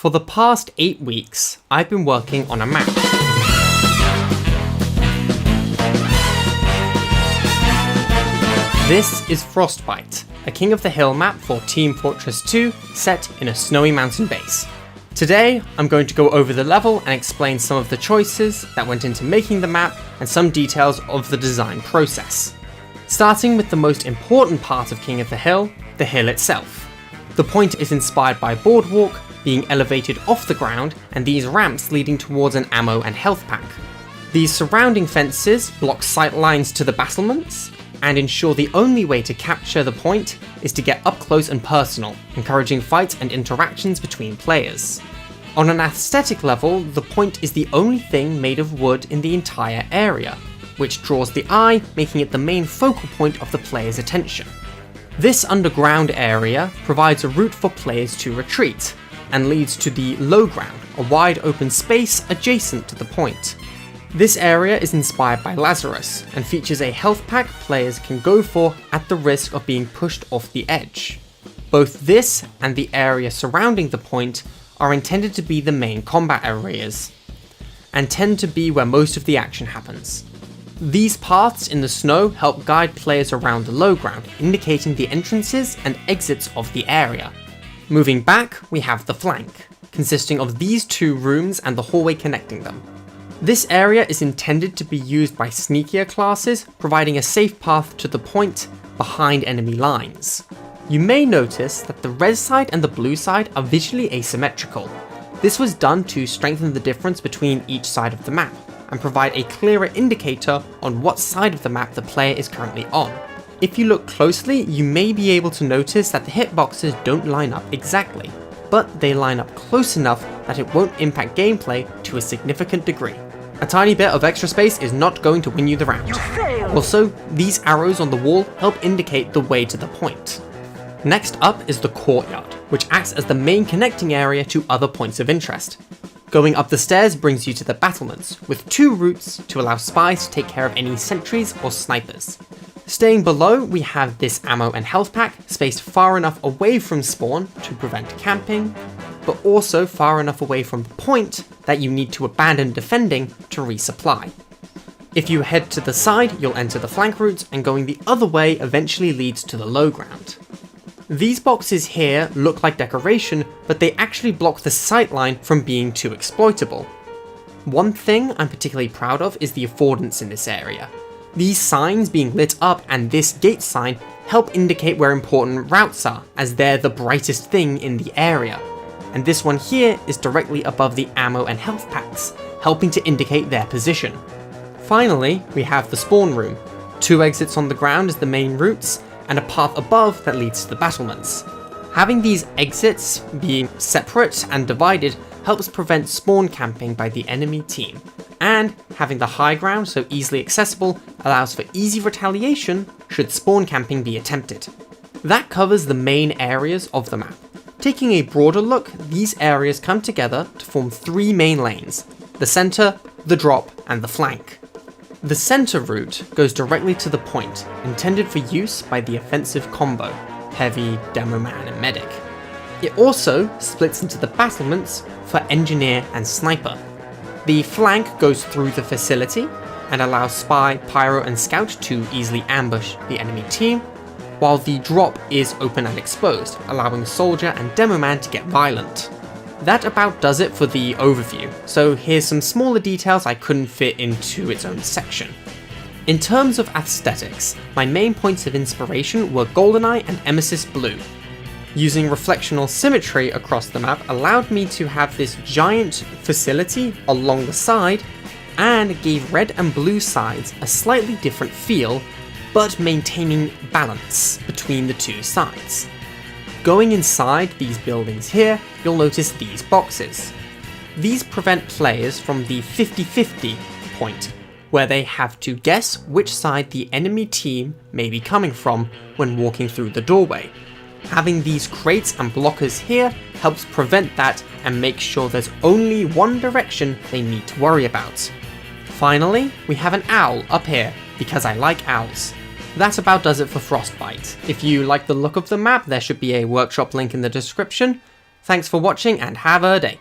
For the past 8 weeks, I've been working on a map. This is Frostbite, a King of the Hill map for Team Fortress 2 set in a snowy mountain base. Today, I'm going to go over the level and explain some of the choices that went into making the map and some details of the design process. Starting with the most important part of King of the hill itself. The point is inspired by a boardwalk being elevated off the ground and these ramps leading towards an ammo and health pack. These surrounding fences block sight lines to the battlements and ensure the only way to capture the point is to get up close and personal, encouraging fights and interactions between players. On an aesthetic level, the point is the only thing made of wood in the entire area, which draws the eye, making it the main focal point of the player's attention. This underground area provides a route for players to retreat, and leads to the low ground, a wide open space adjacent to the point. This area is inspired by Lazarus, and features a health pack players can go for at the risk of being pushed off the edge. Both this and the area surrounding the point are intended to be the main combat areas, and tend to be where most of the action happens. These paths in the snow help guide players around the low ground, indicating the entrances and exits of the area. Moving back, we have the flank, consisting of these two rooms and the hallway connecting them. This area is intended to be used by sneakier classes, providing a safe path to the point behind enemy lines. You may notice that the red side and the blue side are visually asymmetrical. This was done to strengthen the difference between each side of the map, and provide a clearer indicator on what side of the map the player is currently on. If you look closely, you may be able to notice that the hitboxes don't line up exactly, but they line up close enough that it won't impact gameplay to a significant degree. A tiny bit of extra space is not going to win you the round. Also, these arrows on the wall help indicate the way to the point. Next up is the courtyard, which acts as the main connecting area to other points of interest. Going up the stairs brings you to the battlements, with 2 routes to allow spies to take care of any sentries or snipers. Staying below, we have this ammo and health pack, spaced far enough away from spawn to prevent camping, but also far enough away from the point that you need to abandon defending to resupply. If you head to the side, you'll enter the flank route, and going the other way eventually leads to the low ground. These boxes here look like decoration, but they actually block the sightline from being too exploitable. One thing I'm particularly proud of is the affordance in this area. These signs being lit up and this gate sign help indicate where important routes are, as they're the brightest thing in the area. And this one here is directly above the ammo and health packs, helping to indicate their position. Finally, we have the spawn room. 2 exits on the ground as the main routes, and a path above that leads to the battlements. Having these exits being separate and divided helps prevent spawn camping by the enemy team, and having the high ground so easily accessible allows for easy retaliation should spawn camping be attempted. That covers the main areas of the map. Taking a broader look, these areas come together to form 3 main lanes: the center, the drop, and the flank. The center route goes directly to the point, intended for use by the offensive combo, heavy, demo man, and medic. It also splits into the battlements for engineer and sniper. The flank goes through the facility and allows spy, pyro, and scout to easily ambush the enemy team, while the drop is open and exposed, allowing soldier and demo man to get violent. That about does it for the overview, so here's some smaller details I couldn't fit into its own section. In terms of aesthetics, my main points of inspiration were GoldenEye and Emesis Blue. Using reflectional symmetry across the map allowed me to have this giant facility along the side, and gave red and blue sides a slightly different feel, but maintaining balance between the 2 sides. Going inside these buildings here, you'll notice these boxes. These prevent players from the 50-50 point, where they have to guess which side the enemy team may be coming from when walking through the doorway. Having these crates and blockers here helps prevent that and make sure there's only one direction they need to worry about. Finally, we have an owl up here, because I like owls. That about does it for Frostbite. If you like the look of the map, there should be a workshop link in the description, Thanks for watching and have a day.